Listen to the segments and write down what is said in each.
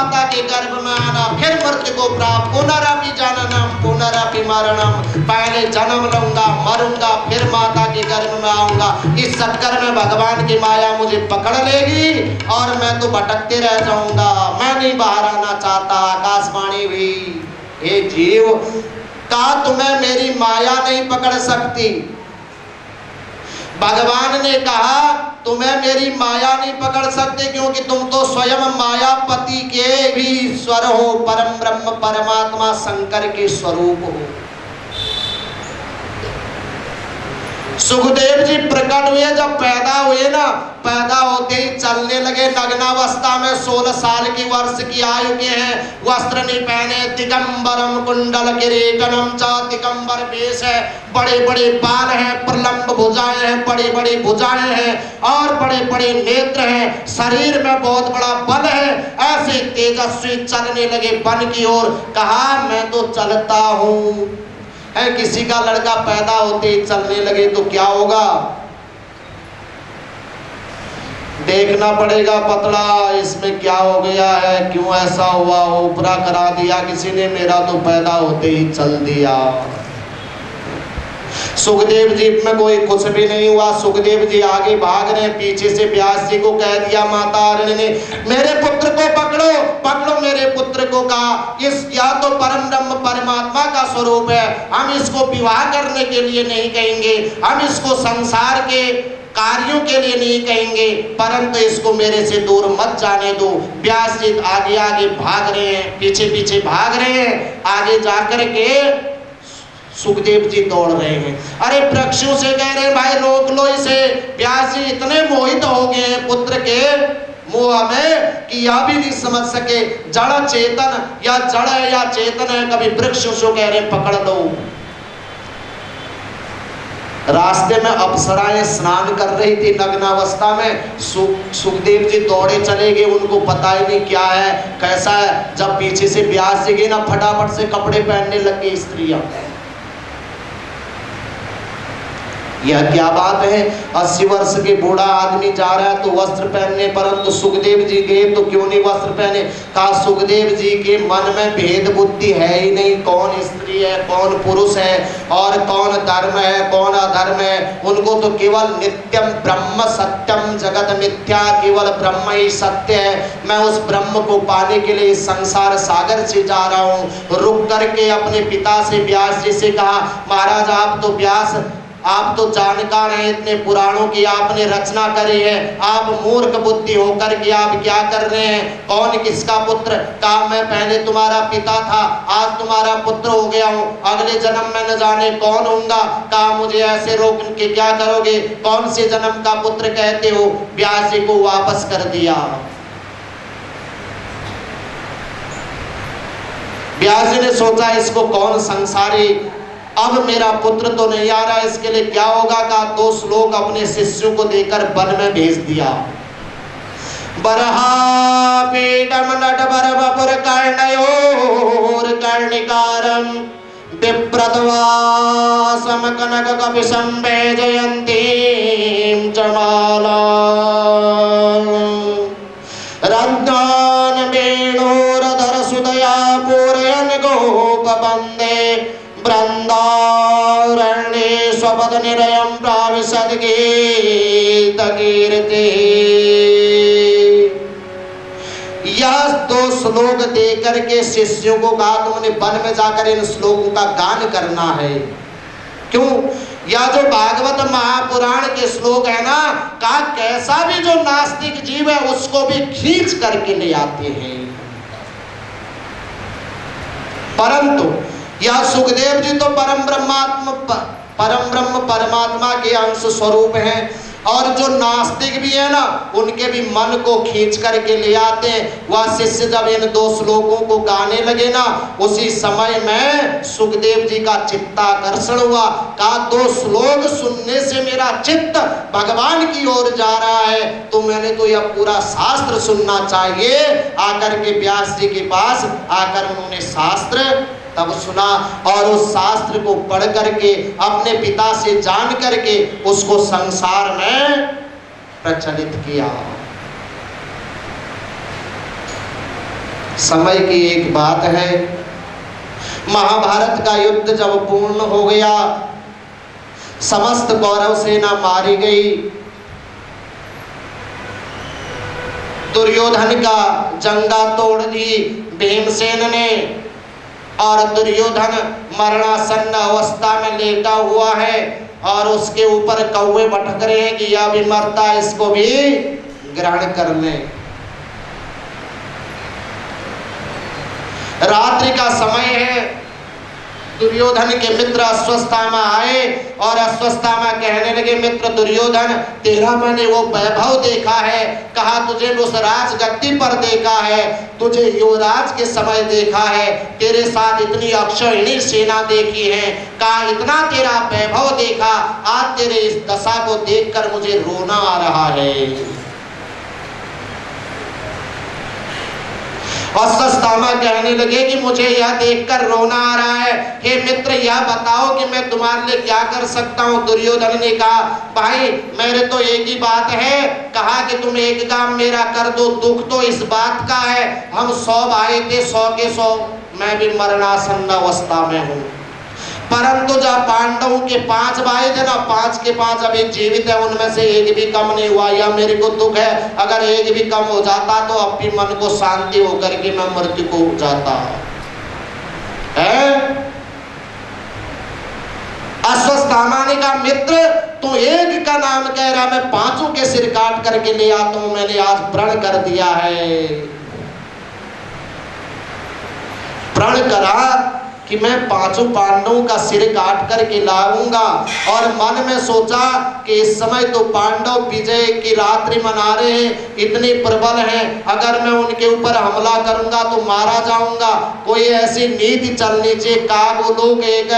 माता के गर्भ में आना, फिर मृत्यु को प्राप्त, पुनरपि जननम पुनरपि मरणम, पहले जन्म लूंगा, मरूंगा, फिर माता के गर्भ में आऊंगा। इस चक्कर में भगवान की माया मुझे पकड़ लेगी और मैं तो भटकते रह जाऊंगा। मैं नहीं बाहर आना चाहता। आकाशवाणी हुई, हे जीव, कहा तुम्हें मेरी माया नहीं पकड़ सकती। भगवान ने कहा तुम्हें मेरी माया नहीं पकड़ सकते क्योंकि तुम तो स्वयं मायापति के भी ईश्वर हो, परम ब्रह्म परमात्मा शंकर के स्वरूप हो। सुखदेव जी प्रकट हुए, जब पैदा हुए ना, पैदा होते ही चलने लगे। नग्नावस्था में 16 साल की वर्ष की आयु के हैं, वस्त्र नहीं पहने, दिगंबरम कुंडल किरीटनम च, दिगंबर वेश है, बड़े बड़े बाल हैं, प्रलंब भुजाएं हैं, बड़ी बड़ी भुजाएं हैं और बड़े बड़े नेत्र हैं, शरीर में बहुत बड़ा बल है। ऐसे तेजस्वी चलने लगे वन की ओर। कहा मैं तो चलता हूँ। है किसी का लड़का पैदा होते ही चलने लगे तो क्या होगा? देखना पड़ेगा पतला, इसमें क्या हो गया है, क्यों ऐसा हुआ, ऊपरा करा दिया किसी ने, मेरा तो पैदा होते ही चल दिया। सुखदेव जी में कोई कुछ भी नहीं हुआ। सुखदेव जी आगे भाग रहे, पीछे से व्यास जी को कह दिया माता अरण्य ने, मेरे पुत्र को पकड़ो, पकड़ो मेरे पुत्र को। कहा इस या तो परम ब्रह्म परमात्मा का स्वरूप है, हम इसको विवाह करने के लिए नहीं कहेंगे, हम इसको संसार के कार्यों के लिए नहीं कहेंगे, परंतु इसको मेरे से दूर मत जाने दो। व्यास जी आगे आगे भाग रहे हैं, पीछे पीछे भाग रहे हैं। आगे जाकर के सुखदेव जी दौड़ रहे हैं। अरे वृक्षों से कह रहे हैं भाई रोक लो इसे। व्यास जी इतने मोहित हो गए हैं पुत्र के मोह में कि यह भी नहीं समझ सके जड़ चेतन या जड़ है या चेतन है। कभी वृक्षों से कह रहे हैं पकड़ दो। रास्ते में अप्सराएं स्नान कर रही थी नग्नावस्था में। सुखदेव जी दौड़े चले गए, उनको पता ही नहीं क्या है कैसा है। जब पीछे से व्यास जी गए ना, फटाफट से कपड़े पहनने लग गई स्त्रियां। यह क्या बात है? 80 वर्ष के बूढ़ा आदमी जा रहा है तो वस्त्र पहनने, परंतु सुखदेव जी गए तो क्यों नहीं वस्त्र पहने? कहा सुखदेव जी के मन में भेद बुद्धि है ही नहीं, कौन स्त्री है कौन पुरुष है और कौन धर्म है कौन अधर्म है। उनको तो केवल नित्यम ब्रह्म सत्यम जगत मिथ्या, केवल ब्रह्म ही सत्य है। मैं उस ब्रह्म को पाने के लिए संसार सागर से जा रहा हूँ। रुक करके अपने पिता से व्यास जी से कहा, महाराज आप तो व्यास, आप तो जानकार हैं, इतने पुराणों की आपने रचना करी है, आप मूर्ख बुद्धि होकर के आप क्या कर रहे हैं? कौन किसका पुत्र? कहा मैं पहले तुम्हारा पिता था, आज तुम्हारा पुत्र हो गया हूँ, अगले जन्म में न जाने कौन होऊंगा। कहा मुझे ऐसे रोक के क्या करोगे? कौन से जन्म का पुत्र कहते हो? व्यास जी को वापस कर दिया। व्यास जी ने सोचा इसको कौन संसारी, अब मेरा पुत्र तो नहीं आ रहा, इसके लिए क्या होगा? का 2 श्लोक अपने शिष्यों को देकर वन में भेज दिया। बरहा पीठम नटवर वपुर कर्णयोर कर्णिकारम विप्रतवासम कनक कपिशं वैजयन्तीं च माला रत्नान वेणोरधर सुदया पूरयन् गोपवन्दे वृंदारण्ये स्वपद निरयं प्राविशद गीत कीर्ति। यह 2 श्लोक देकर के शिष्यों को कहा तुमने वन में जाकर इन श्लोकों का गान करना है। क्यों? या जो भागवत महापुराण के श्लोक है ना, कहा कैसा भी जो नास्तिक जीव है उसको भी खींच करके ले आते हैं। परंतु यह सुखदेव जी तो परम ब्रह्म परमात्मा के अंश स्वरूप हैं और जो नास्तिक भी है ना उनके भी मन को खींच करके ले आते हैं। वह शिष्य जब इन 2 श्लोकों को गाने लगे ना, उसी समय में सुखदेव जी का चित्ताकर्षण हुआ। कहा 2 श्लोक सुनने से मेरा चित्त भगवान की ओर जा रहा है, तो मैंने तो यह पूरा शास्त्र सुनना चाहिए। आकर के व्यास जी के पास आकर उन्होंने शास्त्र तब सुना और उस शास्त्र को पढ़ करके अपने पिता से जान करके उसको संसार में प्रचलित किया। समय की एक बात है, महाभारत का युद्ध जब पूर्ण हो गया, समस्त कौरव सेना मारी गई, दुर्योधन का जंगा तोड़ दी भीमसेन ने, और दुर्योधन मरणासन्न अवस्था में लेटा हुआ है और उसके ऊपर कौवे भटक रहे हैं कि यह भी मरता, इसको भी ग्रहण कर लें। रात्रि का समय है, दुर्योधन के मित्र अश्वत्थामा आए और अश्वत्थामा कहने लगे, मित्र दुर्योधन, तेरा मैंने वो वैभव देखा है, कहा तुझे उस राजगद्दी पर देखा है, तुझे युवराज के समय देखा है, तेरे साथ इतनी अक्षौहिणी सेना देखी है, कहा इतना तेरा वैभव देखा, आज तेरे इस दशा को देखकर मुझे रोना आ रहा है। अश्वत्थामा कहने लगे कि मुझे यह देखकर रोना आ रहा है, हे मित्र यह बताओ कि मैं तुम्हारे लिए क्या कर सकता हूँ। दुर्योधन ने कहा, भाई मेरे तो एक ही बात है, कहा कि तुम एक काम मेरा कर दो, दुख तो इस बात का है हम 100 भाई थे, 100 के 100 मैं भी मरणासन्न अवस्था में हूँ, परंतु जब पांडवों के 5 भाई थे ना, 5 के 5 अभी जीवित है, उनमें से एक भी कम नहीं हुआ, यह मेरे को दुख है, अगर एक भी कम हो जाता तो अब भी मन को शांति होकर के मैं मृत्यु को जाता है। अश्वत्थामा ने कहा, मित्र तू एक का नाम कह रहा, मैं 5 के सिर काट करके ले आता हूं, मैंने आज प्रण कर दिया है, प्रण करा कि मैं 5 पांडवों का सिर काट करके लाऊंगा, और मन में सोचा कि इस समय तो पांडव विजय की रात्रि मना रहे हैं, इतने प्रबल हैं, अगर मैं उनके ऊपर हमला करूंगा तो मारा जाऊंगा, कोई ऐसी नीति चलनी चाहिए, का वो लोग एक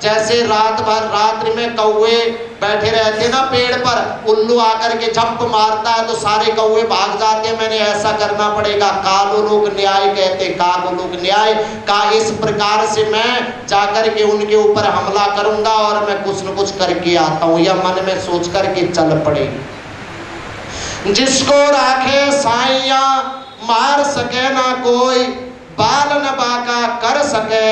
जैसे रात भर रात्रि में कौवे बैठे रहते ना पेड़ पर, उल्लू आकर के झप मारता है तो सारे कौवे भाग जाते हैं, मैंने ऐसा करना पड़ेगा, कालो लोग न्याय कहते, कालो लोग न्याय का, इस प्रकार से मैं जाकर के उनके ऊपर हमला करूंगा और मैं कुछ न कुछ करके आता हूं, यह मन में सोच करके चल पड़े। जिसको राखे साइया मार सके ना कोई, बाल न बाका कर सके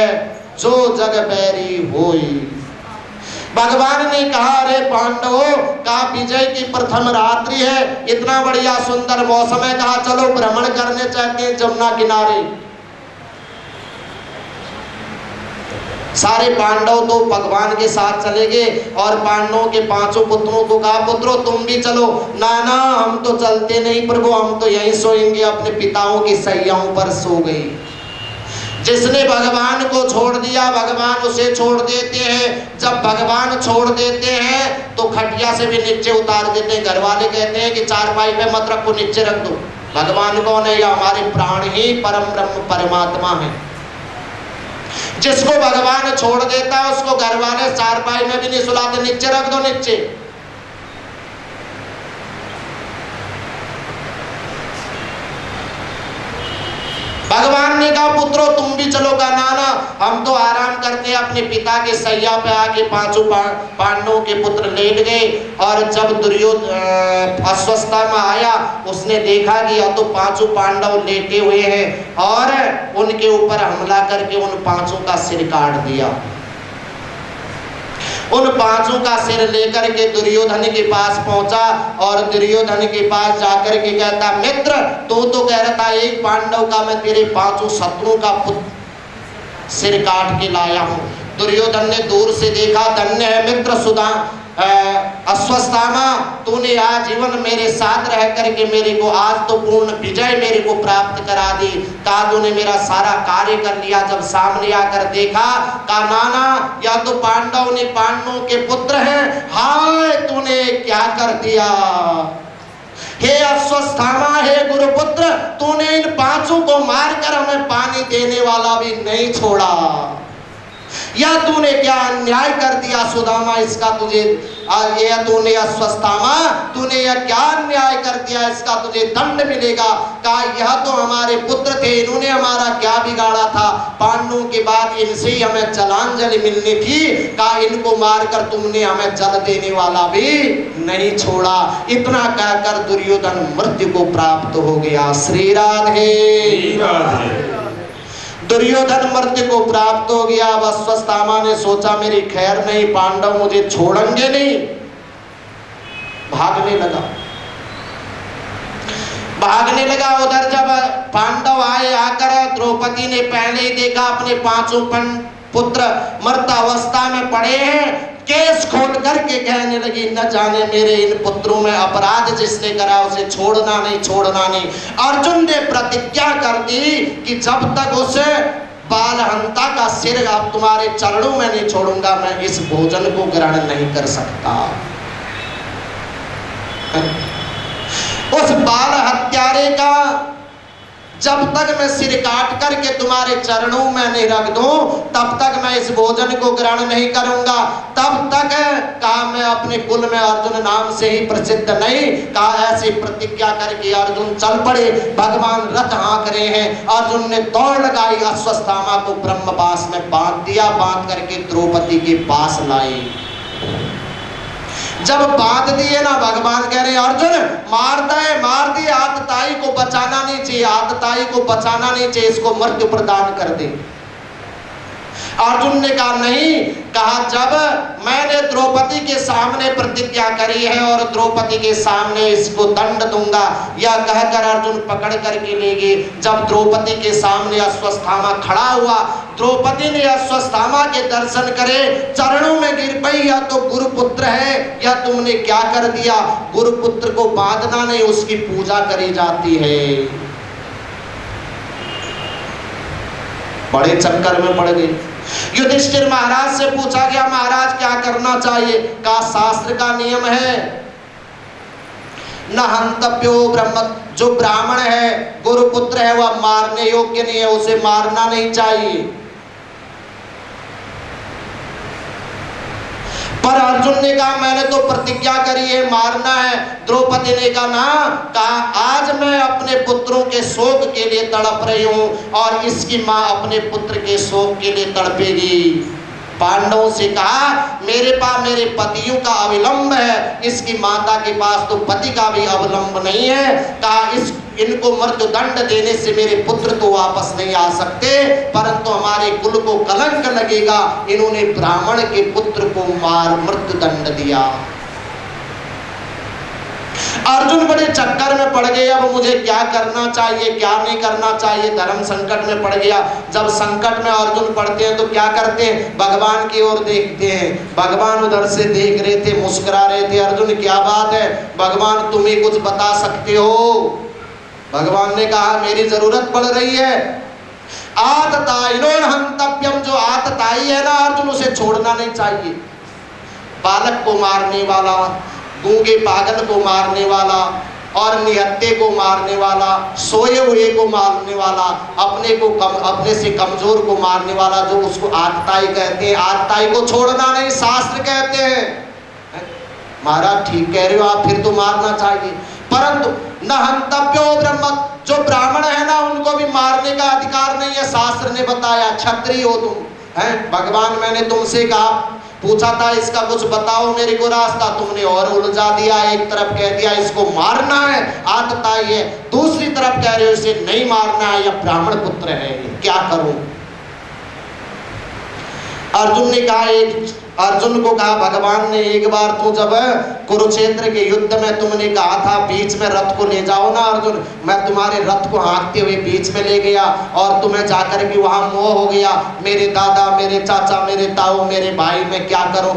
जो जग बैरी होई। भगवान ने कहा, अरे पांडवों का विजय की प्रथम रात्रि है, इतना बढ़िया सुंदर मौसम है, कहा चलो भ्रमण करने चाहते हैं जमुना किनारे। सारे पांडव तो भगवान के साथ चले गए और पांडवों के 5 पुत्रों को कहा, पुत्रों तुम भी चलो। ना ना हम तो चलते नहीं प्रभु, हम तो यहीं सोएंगे, अपने पिताओं की सैयाओं पर सो गई। जिसने भगवान को छोड़ दिया भगवान उसे छोड़ देते हैं, जब भगवान छोड़ देते हैं तो खटिया से भी नीचे उतार देते हैं। घर वाले कहते हैं कि चारपाई पे मत रखो, नीचे रख दो। भगवान कौन है? या हमारे प्राण ही परम ब्रह्म परमात्मा है। जिसको भगवान छोड़ देता है उसको घर वाले चारपाई में भी नहीं सुलाते, नीचे रख दो नीचे। भगवान ने कहा पुत्रों तुम भी चलो। का नाना हम तो आराम करते हैं, अपने पिता के सैया पे आके 5 पांडवों के पुत्र लेट गए। और जब दुर्योधन अश्वत्थामा आया उसने देखा कि यह तो 5 पांडव लेटे हुए हैं और उनके ऊपर हमला करके उन 5 का सिर काट दिया। उन 5 का सिर लेकर के दुर्योधन के पास पहुंचा और दुर्योधन के पास जाकर के कहता, मित्र तू तो कह रहा था एक पांडव का मैं तेरे 5 शत्रुओं का सिर काट के लाया हूं। दुर्योधन ने दूर से देखा, धन्य है मित्र सुधा अश्वत्थामा, तूने आजीवन मेरे साथ रह करके मेरे को आज तो पूर्ण विजय मेरे को प्राप्त करा दी। कहा तूने मेरा सारा कार्य कर लिया। जब सामने आकर देखा, कहा नाना या तो पांडवों के पुत्र हैं, हाय तूने क्या कर दिया। हे अश्वत्थामा, हे गुरुपुत्र, तूने इन 5 को मारकर हमें पानी देने वाला भी नहीं छोड़ा। या तूने क्या अन्याय कर दिया सुदामा, इसका तुझे ये तूने अश्वत्थामा तूने यह क्या अन्याय कर दिया, इसका तुझे दंड मिलेगा। कहा यह तो हमारे पुत्र थे, इन्होंने हमारा क्या बिगाड़ा था। पांडवों के बाद इनसे ही हमें जलांजलि मिलनी थी। कहा इनको मारकर तुमने हमें जल देने वाला भी नहीं छोड़ा। इतना कहकर दुर्योधन मृत्यु को प्राप्त हो गया। श्री राधे। दुर्योधन मृत्यु को प्राप्त हो गया। अब अश्वत्थामा ने सोचा मेरी खैर नहीं, पांडव मुझे छोड़ेंगे नहीं, भागने लगा। उधर जब पांडव आए, आकर द्रौपदी ने पहले ही देखा अपने पांचों पुत्र मृतावस्था में पड़े हैं, केस खोल करके कहने लगी न जाने मेरे इन पुत्रों में अपराध जिसने करा उसे छोड़ना नहीं। अर्जुन ने प्रतिज्ञा कर दी कि जब तक उसे बालहंता का सिर अब तुम्हारे चरणों में नहीं छोड़ूंगा, मैं इस भोजन को ग्रहण नहीं कर सकता। उस बाल हत्यारे का जब तक मैं सिर काट करके तुम्हारे चरणों में नहीं रख दूं, तब तक मैं इस भोजन को ग्रहण नहीं करूंगा। तब तक कहा मैं अपने कुल में अर्जुन नाम से ही प्रसिद्ध नहीं। कहा ऐसी प्रतिज्ञा करके अर्जुन चल पड़े। भगवान रथ हाँक रहे हैं, अर्जुन ने दौड़ लगाई, अश्वत्थामा को ब्रह्मपाश में बांध दिया, बांध करके द्रौपदी के पास लाए। जब बांध दिए ना, भगवान कह रहे हैं अर्जुन मार दे, आतताई को बचाना नहीं चाहिए, इसको मृत्यु प्रदान कर दे। अर्जुन ने कहा नहीं। कहा जब मैंने द्रौपदी के सामने प्रतिज्ञा करी है और द्रौपदी के सामने इसको दंड दूंगा, यह कहकर अर्जुन पकड़ करके ले गए। जब द्रौपदी के सामने अश्वत्थामा खड़ा हुआ, द्रौपदी ने अश्वत्थामा के दर्शन करे, चरणों में गिर पई, या तो गुरुपुत्र है या तुमने क्या कर दिया। गुरुपुत्र को बांधना नहीं, उसकी पूजा करी जाती है। बड़े चक्कर में पड़ गए। युधिष्ठिर महाराज से पूछा गया महाराज क्या करना चाहिए। कहा शास्त्र का नियम है न हंतव्यो ब्रह्म, जो ब्राह्मण है गुरुपुत्र है वह मारने योग्य नहीं है, उसे मारना नहीं चाहिए। पर अर्जुन ने कहा मैंने तो प्रतिज्ञा करी है मारना है। द्रौपदी ने कहा ना, कहा आज मैं अपने पुत्रों के शोक के लिए तड़प रही हूं और इसकी मां अपने पुत्र के शोक के लिए तड़पेगी। पांडवों से कहा मेरे पतियों का अविलंब है, इसकी माता के पास तो पति का भी अविलंब नहीं है। कहा इनको मृत्यु दंड देने से मेरे पुत्र तो वापस नहीं आ सकते, परंतु हमारे कुल को कलंक लगेगा। इन्होंने ब्राह्मण के पुत्र को मार मृत्यु दंड दिया। अर्जुन बड़े चक्कर में पड़ गए, अब मुझे क्या करना चाहिए क्या नहीं करना चाहिए, धर्म संकट में पड़ गया। जब संकट में अर्जुन पड़ते हैं तो क्या करते हैं, भगवान की ओर देखते हैं। भगवान उधर से देख रहे थे, मुस्कुरा रहे थे। अर्जुन क्या बात है भगवान, तुम ही कुछ बता सकते हो। भगवान ने कहा मेरी जरूरत पड़ रही है। आततायिनो हंतव्यम, जो आतताई है ना अर्जुन, उसे छोड़ना नहीं चाहिए। बालक को मारने वाला, गूंगे पागल को मारने वाला और निहत्ते को मारने वाला, सोए हुए को मारने वाला, अपने से कमजोर को मारने वाला, जो उसको आतताई कहते हैं। आतताई को छोड़ना नहीं शास्त्र कहते हैं। महाराज ठीक कह रहे हो आप, फिर तो मारना चाहिए, परंतु न हंतव्यो ब्रह्म, जो ब्राह्मण है ना उनको भी मारने का अधिकार नहीं है। शास्त्र ने बताया क्षत्रिय हो तुम, हैं भगवान मैंने तुमसे कहा पूछा था इसका कुछ बताओ मेरे को रास्ता, तुमने और उलझा दिया। एक तरफ कह दिया इसको मारना है आतताई है, दूसरी तरफ कह रहे हो इसे नहीं मारना है, या ब्राह्मण पुत्र है, क्या करूं। अर्जुन को कहा भगवान ने एक बार तो जब कुरुक्षेत्र के युद्ध में तुमने कहा था बीच में रथ को ले जाओ ना अर्जुन, मैं तुम्हारे रथ को हाँकते हुए बीच में ले गया और तुम्हें जाकर के वहां मोह हो गया। मेरे दादा, मेरे चाचा, मेरे ताऊ, मेरे भाई, मैं क्या करूं।